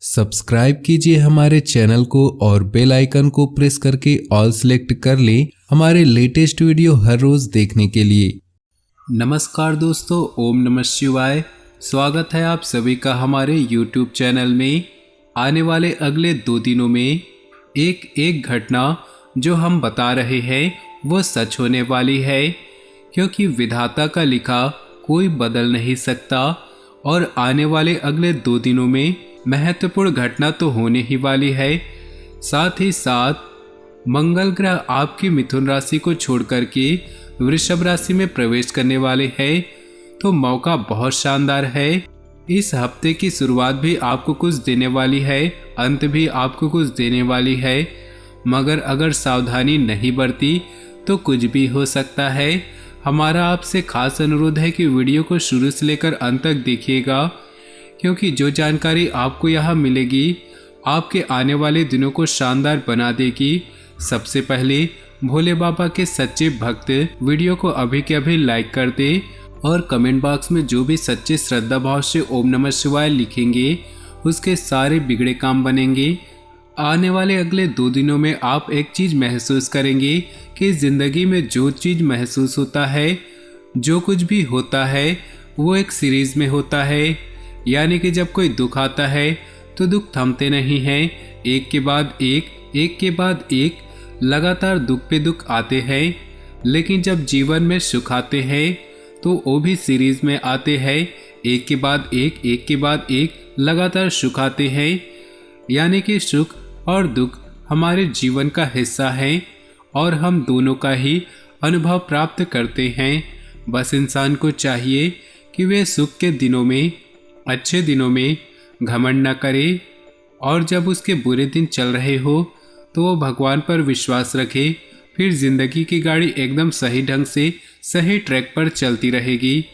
Subscribe कीजिए हमारे channel को और बेल आइकन को प्रेस करके ऑल सेलेक्ट कर लें हमारे लेटेस्ट वीडियो हर रोज देखने के लिए। नमस्कार दोस्तों, ओम नमः शिवाय। स्वागत है आप सभी का हमारे YouTube चैनल में। आने वाले अगले 2 दिनों में एक घटना जो हम बता रहे हैं वो सच होने वाली है, क्योंकि विधाता का लिखा कोई बदल नहीं सकता। और आने वाले अगले 2 दिनों में महत्वपूर्ण घटना तो होने ही वाली है। साथ ही साथ मंगल ग्रह आपकी मिथुन राशि को छोड़ करके वृषभ राशि में प्रवेश करने वाले हैं, तो मौका बहुत शानदार है। इस हफ्ते की शुरुआत भी आपको कुछ देने वाली है, अंत भी आपको कुछ देने वाली है, मगर अगर सावधानी नहीं बरती तो कुछ भी हो सकता है। हमारा आपसे खास अनुरोध है कि वीडियो को शुरू से लेकर अंत तक देखिएगा, क्योंकि जो जानकारी आपको यहाँ मिलेगी आपके आने वाले दिनों को शानदार बना देगी। सबसे पहले भोले बाबा के सच्चे भक्त वीडियो को अभी के अभी लाइक कर दे और कमेंट बॉक्स में जो भी सच्चे श्रद्धा भाव से ओम नमः शिवाय लिखेंगे उसके सारे बिगड़े काम बनेंगे। आने वाले अगले 2 दिनों में आप एक चीज़ महसूस करेंगे कि ज़िंदगी में जो चीज़ महसूस होता है, जो कुछ भी होता है, वो एक सीरीज़ में होता है। यानी कि जब कोई दुख आता है तो दुख थमते नहीं हैं, एक के बाद एक लगातार दुख पे दुख आते हैं। लेकिन जब जीवन में सुख आते हैं तो वो भी सीरीज़ में आते हैं, एक के बाद एक लगातार सुख आते हैं। यानी कि सुख और दुख हमारे जीवन का हिस्सा है और हम दोनों का ही अनुभव प्राप्त करते हैं। बस इंसान को चाहिए कि वे सुख के दिनों में, अच्छे दिनों में घमंड न करे, और जब उसके बुरे दिन चल रहे हो तो वो भगवान पर विश्वास रखे। फिर जिंदगी की गाड़ी एकदम सही ढंग से सही ट्रैक पर चलती रहेगी।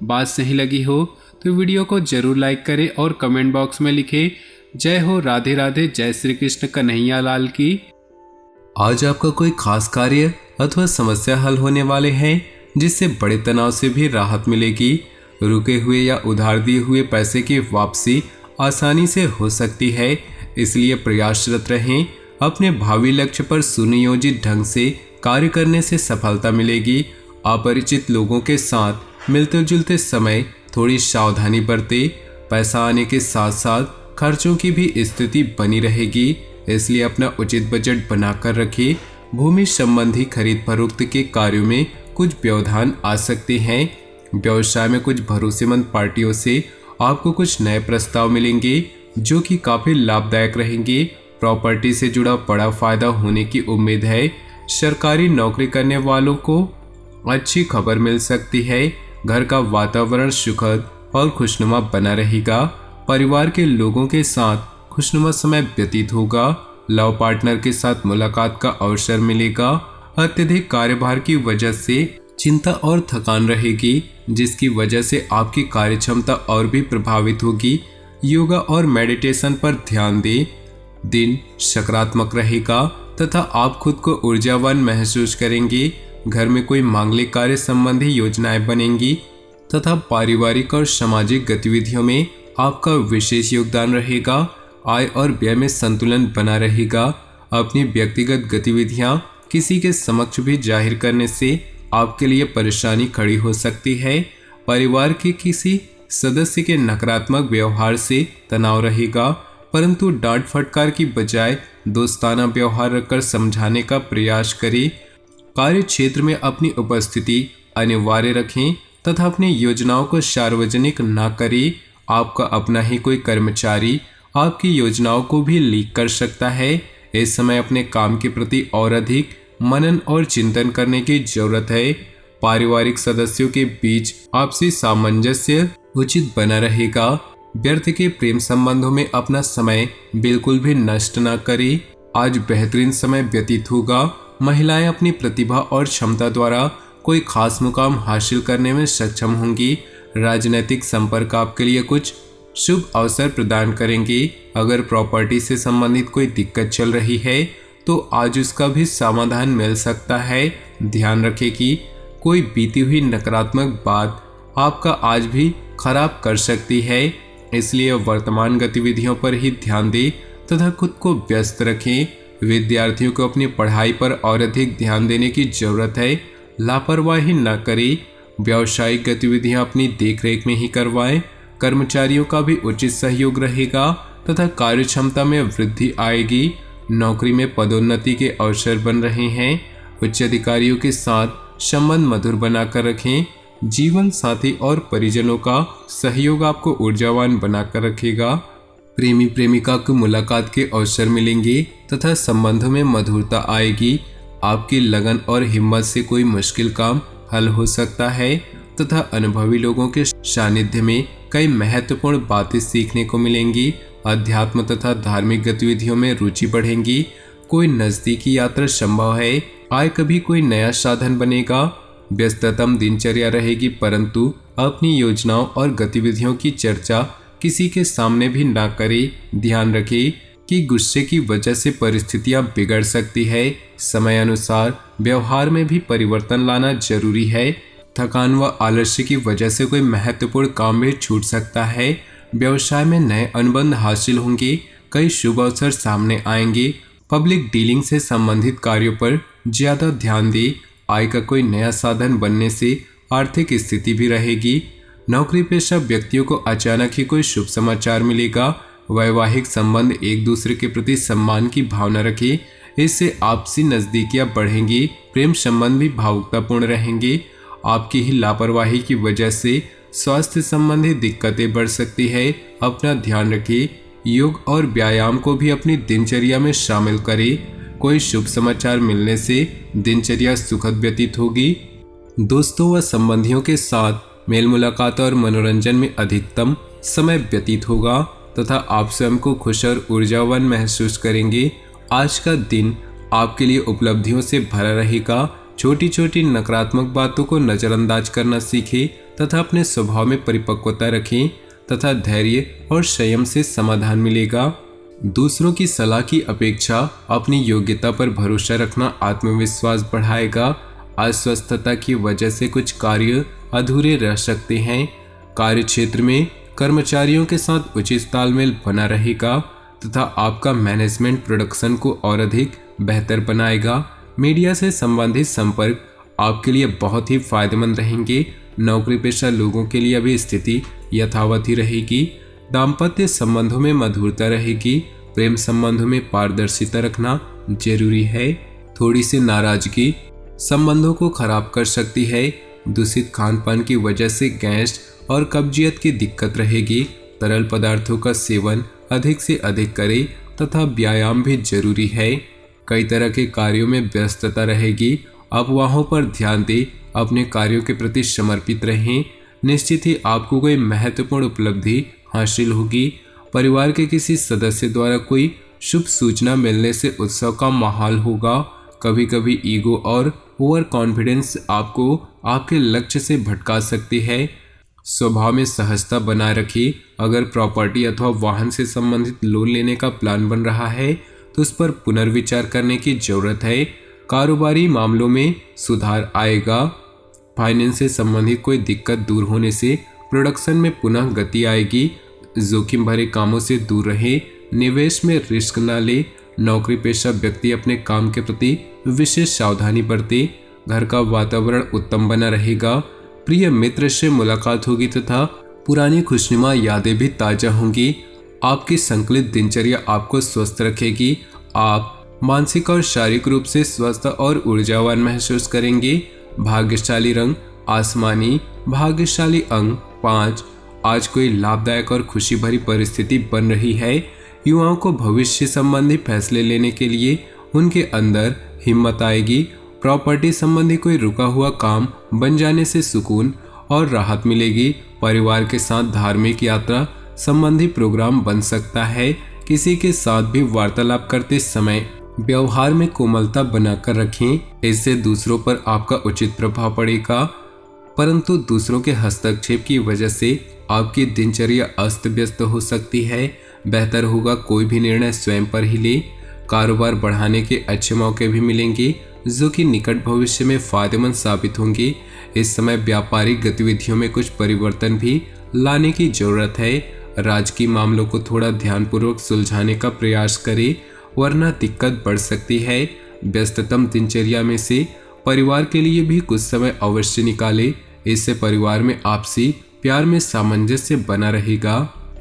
बात सही लगी हो तो वीडियो को जरूर लाइक करें और कमेंट बॉक्स में लिखें जय हो, राधे राधे, जय श्री कृष्ण कन्हैया लाल की। आज आपका कोई खास कार्य अथवा समस्या हल होने वाले हैं, जिससे बड़े तनाव से भी राहत मिलेगी। रुके हुए या उधार दिए हुए पैसे की वापसी आसानी से हो सकती है, इसलिए प्रयासरत रहें। अपने भावी लक्ष्य पर सुनियोजित ढंग से कार्य करने से सफलता मिलेगी। अपरिचित लोगों के साथ मिलते जुलते समय थोड़ी सावधानी बरतें। पैसा आने के साथ साथ खर्चों की भी स्थिति बनी रहेगी, इसलिए अपना उचित बजट बनाकर रखें। भूमि संबंधी खरीद फरोख्त के कार्यों में कुछ व्यवधान आ सकते हैं। व्यवसाय में कुछ भरोसेमंद पार्टियों से आपको कुछ नए प्रस्ताव मिलेंगे जो कि काफी लाभदायक रहेंगे। प्रॉपर्टी से जुड़ा बड़ा फायदा होने की उम्मीद है। सरकारी नौकरी करने वालों को अच्छी खबर मिल सकती है। घर का वातावरण सुखद और खुशनुमा बना रहेगा। परिवार के लोगों के साथ खुशनुमा समय व्यतीत होगा। लव पार्टनर के साथ मुलाकात का अवसर मिलेगा। अत्यधिक कार्यभार की वजह से चिंता और थकान रहेगी, जिसकी वजह से आपकी कार्य क्षमता और भी प्रभावित होगी। योगा और मेडिटेशन पर ध्यान दें। दिन सकारात्मक रहेगा तथा आप खुद को ऊर्जावान महसूस करेंगे। घर में कोई मांगलिक कार्य संबंधी योजनाएं बनेंगी तथा पारिवारिक और सामाजिक गतिविधियों में आपका विशेष योगदान रहेगा। आय और व्यय में संतुलन बना रहेगा। अपनी व्यक्तिगत गतिविधियां किसी के समक्ष भी जाहिर करने से आपके लिए परेशानी खड़ी हो सकती है। परिवार के किसी सदस्य के नकारात्मक व्यवहार से तनाव रहेगा, परंतु डांट फटकार की बजाय दोस्ताना व्यवहार रखकर समझाने का प्रयास करें। कार्य क्षेत्र में अपनी उपस्थिति अनिवार्य रखें तथा अपनी योजनाओं को सार्वजनिक न करें। आपका अपना ही कोई कर्मचारी आपकी योजनाओं को भी लीक कर सकता है। इस समय अपने काम के प्रति और अधिक मनन और चिंतन करने की जरूरत है। पारिवारिक सदस्यों के बीच आपसी सामंजस्य उचित बना रहेगा। व्यर्थ के प्रेम संबंधों में अपना समय बिल्कुल भी नष्ट न करें। आज बेहतरीन समय व्यतीत होगा। महिलाएं अपनी प्रतिभा और क्षमता द्वारा कोई खास मुकाम हासिल करने में सक्षम होंगी। राजनीतिक संपर्क आपके लिए कुछ शुभ अवसर प्रदान करेंगे। अगर प्रॉपर्टी से संबंधित कोई दिक्कत चल रही है तो आज उसका भी समाधान मिल सकता है। ध्यान रखें कि कोई बीती हुई नकारात्मक बात आपका आज भी खराब कर सकती है। इसलिए वर्तमान गतिविधियों पर ही ध्यान दें तथा खुद को व्यस्त रखें। विद्यार्थियों को अपनी पढ़ाई पर और अधिक ध्यान देने की जरूरत है। लापरवाही न करें। व्यावसायिक गतिविधियां अपनी देखरेख में ही करवाएं। कर्मचारियों का भी उचित सहयोग रहेगा तथा कार्य क्षमता में वृद्धि आएगी। नौकरी में पदोन्नति के अवसर बन रहे हैं। उच्च अधिकारियों के साथ संबंध मधुर बनाकर रखें। जीवन साथी और परिजनों का सहयोग आपको ऊर्जावान बनाकर रखेगा। प्रेमी प्रेमिका की मुलाकात के अवसर मिलेंगे तथा संबंधों में मधुरता आएगी। आपकी लगन और हिम्मत से कोई मुश्किल काम हल हो सकता है तथा अनुभवी लोगों के सानिध्य में कई महत्वपूर्ण बातें सीखने को मिलेंगी। अध्यात्म तथा धार्मिक गतिविधियों में रुचि बढ़ेगी। कोई नजदीकी यात्रा संभव है। आय कभी कोई नया साधन बनेगा। व्यस्ततम दिनचर्या रहेगी, परंतु अपनी योजनाओं और गतिविधियों की चर्चा किसी के सामने भी ना करें। ध्यान रखें कि गुस्से की वजह से परिस्थितियां बिगड़ सकती है। समय अनुसार व्यवहार में भी परिवर्तन लाना जरूरी है। थकान व आलस्य की वजह से कोई महत्वपूर्ण काम भी छूट सकता है। व्यवसाय में नए अनुबंध हासिल होंगे। कई शुभ अवसर सामने आएंगे। पब्लिक डीलिंग से संबंधित कार्यों पर ज्यादा ध्यान दें। आय का कोई नया साधन बनने से आर्थिक स्थिति भी रहेगी। नौकरी पेशा व्यक्तियों को अचानक ही कोई शुभ समाचार मिलेगा। वैवाहिक संबंध एक दूसरे के प्रति सम्मान की भावना रखें। इससे आपसी नजदीकियां बढ़ेंगी। प्रेम संबंध भी भावुकतापूर्ण रहेंगे। आपकी ही लापरवाही की वजह से स्वास्थ्य संबंधी दिक्कतें बढ़ सकती है। अपना ध्यान रखें। योग और व्यायाम को भी अपनी दिनचर्या में शामिल करें। कोई शुभ समाचार मिलने से दिनचर्या सुखद व्यतीत होगी। दोस्तों व संबंधियों के साथ मेल मुलाकात और मनोरंजन में अधिकतम समय व्यतीत होगा तथा आप स्वयं को खुश और ऊर्जावान महसूस करेंगे। आज का दिन आपके लिए उपलब्धियों से भरा रहेगा। छोटी छोटी नकारात्मक बातों को नजरअंदाज करना सीखें तथा अपने स्वभाव में परिपक्वता रखें तथा धैर्य और संयम से समाधान मिलेगा। दूसरों की सलाह की अपेक्षा अपनी योग्यता पर भरोसा रखना आत्मविश्वास बढ़ाएगा। अस्वस्थता की वजह से कुछ कार्य अधूरे रह सकते हैं। कार्य क्षेत्र में कर्मचारियों के साथ उचित तालमेल बना रहेगा तथा आपका मैनेजमेंट प्रोडक्शन को और अधिक बेहतर बनाएगा। मीडिया से संबंधित संपर्क आपके लिए बहुत ही फायदेमंद रहेंगे। नौकरी पेशा लोगों के लिए अभी स्थिति यथावत ही रहेगी। दाम्पत्य संबंधों में मधुरता रहेगी। प्रेम संबंधों में पारदर्शिता रखना जरूरी है। थोड़ी सी नाराजगी संबंधों को खराब कर सकती है। दूषित खान पान की वजह से गैस और कब्जियत की दिक्कत रहेगी। तरल पदार्थों का सेवन अधिक से अधिक करें तथा व्यायाम भी जरूरी है। कई तरह के कार्यों में व्यस्तता रहेगी। अफवाहों पर ध्यान दें। अपने कार्यों के प्रति समर्पित रहें। निश्चित ही आपको कोई महत्वपूर्ण उपलब्धि हासिल होगी। परिवार के किसी सदस्य द्वारा कोई शुभ सूचना मिलने से उत्सव का माहौल होगा। कभी कभी ईगो और ओवर कॉन्फिडेंस आपको आपके लक्ष्य से भटका सकती है। स्वभाव में सहजता बनाए रखिए। अगर प्रॉपर्टी अथवा वाहन से संबंधित लोन लेने का प्लान बन रहा है तो उस पर पुनर्विचार करने की जरूरत है। कारोबारी मामलों में सुधार आएगा। फाइनेंस से संबंधित कोई दिक्कत दूर होने से प्रोडक्शन में पुनः गति आएगी। जोखिम भरे कामों से दूर रहें। निवेश में रिस्क न ले। नौकरी पेशा व्यक्ति अपने काम के प्रति विशेष सावधानी बरते। घर का वातावरण उत्तम बना रहेगा। प्रिय मित्र से मुलाकात होगी तथा पुरानी खुशनुमा यादें भी ताजा होंगी। आपकी संकलित दिनचर्या आपको स्वस्थ रखेगी। आप मानसिक और शारीरिक रूप से स्वस्थ और ऊर्जावान महसूस करेंगे। भाग्यशाली रंग आसमानी। भाग्यशाली अंक 5। आज कोई लाभदायक और खुशी भरी परिस्थिति बन रही है। युवाओं को भविष्य संबंधी फैसले लेने के लिए उनके अंदर हिम्मत आएगी। प्रॉपर्टी संबंधी कोई रुका हुआ काम बन जाने से सुकून और राहत मिलेगी। परिवार के साथ धार्मिक यात्रा संबंधी प्रोग्राम बन सकता है। किसी के साथ भी वार्तालाप करते समय व्यवहार में कोमलता बनाकर रखें। इससे दूसरों पर आपका उचित प्रभाव पड़ेगा, परंतु दूसरों के हस्तक्षेप की वजह से आपकी दिनचर्या अस्त व्यस्त हो सकती है। बेहतर होगा कोई भी निर्णय स्वयं पर ही ले। कारोबार बढ़ाने के अच्छे मौके भी मिलेंगे जो कि निकट भविष्य में फायदेमंद साबित होंगे। इस समय व्यापारिक गतिविधियों में कुछ परिवर्तन भी लाने की जरूरत है। राजकीय मामलों को थोड़ा ध्यानपूर्वक सुलझाने का प्रयास करें, वरना दिक्कत बढ़ सकती है। व्यस्ततम दिनचर्या में से परिवार के लिए भी कुछ समय अवश्य निकालें, इससे परिवार में आपसी प्यार में सामंजस्य बना रहेगा।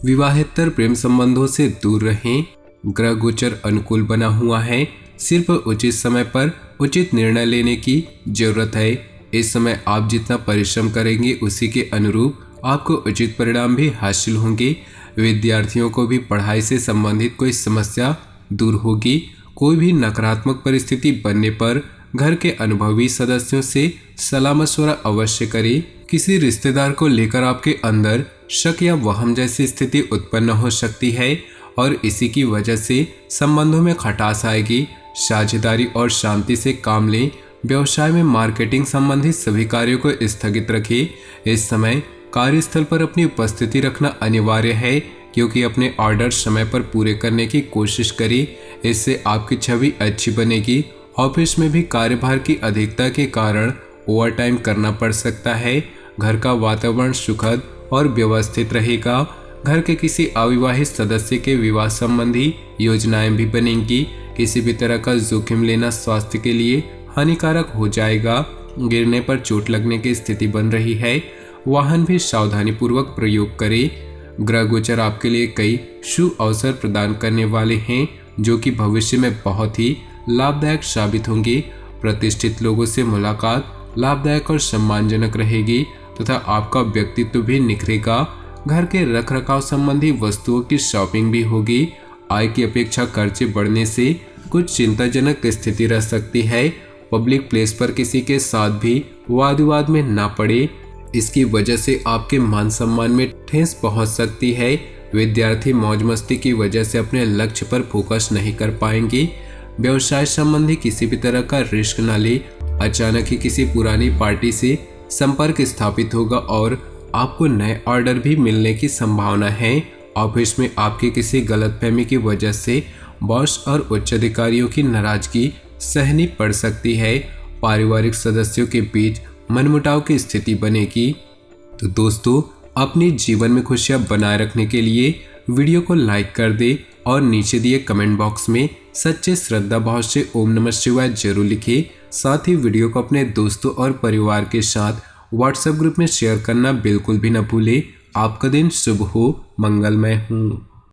विवाहेतर प्रेम संबंधों से दूर रहें। ग्रह गोचर अनुकूल बना हुआ है, सिर्फ उचित समय पर उचित निर्णय लेने की जरूरत है। इस समय आप जितना परिश्रम करेंगे उसी के अनुरूप आपको उचित परिणाम भी हासिल होंगे। विद्यार्थियों को भी पढ़ाई से संबंधित कोई समस्या दूर होगी। कोई भी नकारात्मक परिस्थिति बनने पर घर के अनुभवी सदस्यों से सलाह मशवरा अवश्य करें। किसी रिश्तेदार को लेकर आपके अंदर शक या वहम जैसी स्थिति उत्पन्न हो सकती है और इसी की वजह से संबंधों में खटास आएगी। साझेदारी और शांति से काम लें। व्यवसाय में मार्केटिंग संबंधित सभी कार्यों को स्थगित रखें। इस समय कार्यस्थल पर अपनी उपस्थिति रखना अनिवार्य है, क्योंकि अपने ऑर्डर समय पर पूरे करने की कोशिश करें। इससे आपकी छवि अच्छी बनेगी। ऑफिस में भी कार्यभार की अधिकता के कारण ओवरटाइम करना पड़ सकता है। घर का वातावरण सुखद और व्यवस्थित रहेगा। घर के किसी अविवाहित सदस्य के विवाह संबंधी योजनाएं भी बनेंगी। किसी भी तरह का जोखिम लेना स्वास्थ्य के लिए हानिकारक हो जाएगा। गिरने पर चोट लगने की स्थिति बन रही है। वाहन भी सावधानी पूर्वक प्रयोग करें। ग्रह गोचर आपके लिए कई शुभ अवसर प्रदान करने वाले हैं, जो कि भविष्य में बहुत ही लाभदायक साबित होंगे। प्रतिष्ठित लोगों से मुलाकात लाभदायक और सम्मानजनक रहेगी तथा आपका व्यक्तित्व भी निखरेगा। घर के रखरखाव संबंधी वस्तुओं की शॉपिंग भी होगी। आय की अपेक्षा खर्चे बढ़ने से कुछ चिंताजनक स्थिति रह सकती है। पब्लिक प्लेस पर किसी के साथ भी वाद विवाद में ना पड़े, इसकी वजह से आपके मान सम्मान में ठेस पहुंच सकती है। विद्यार्थी मौज मस्ती की वजह से अपने लक्ष्य पर फोकस नहीं कर पाएंगे। व्यवसाय संबंधी किसी भी तरह का रिस्क न ले। अचानक ही किसी पुरानी पार्टी से संपर्क स्थापित होगा और आपको नए ऑर्डर भी मिलने की संभावना है। ऑफिस में आपकी किसी गलतफहमी की वजह से बॉस और उच्च अधिकारियों की नाराजगी सहनी पड़ सकती है। पारिवारिक सदस्यों के बीच मनमुटाव की स्थिति बनेगी। तो दोस्तों, अपने जीवन में खुशियां बनाए रखने के लिए वीडियो को लाइक कर दे और नीचे दिए कमेंट बॉक्स में सच्चे श्रद्धा भाव से ओम नमः शिवाय जरूर लिखें। साथ ही वीडियो को अपने दोस्तों और परिवार के साथ व्हाट्सएप ग्रुप में शेयर करना बिल्कुल भी न भूलें। आपका दिन शुभ हो, मंगलमय हो।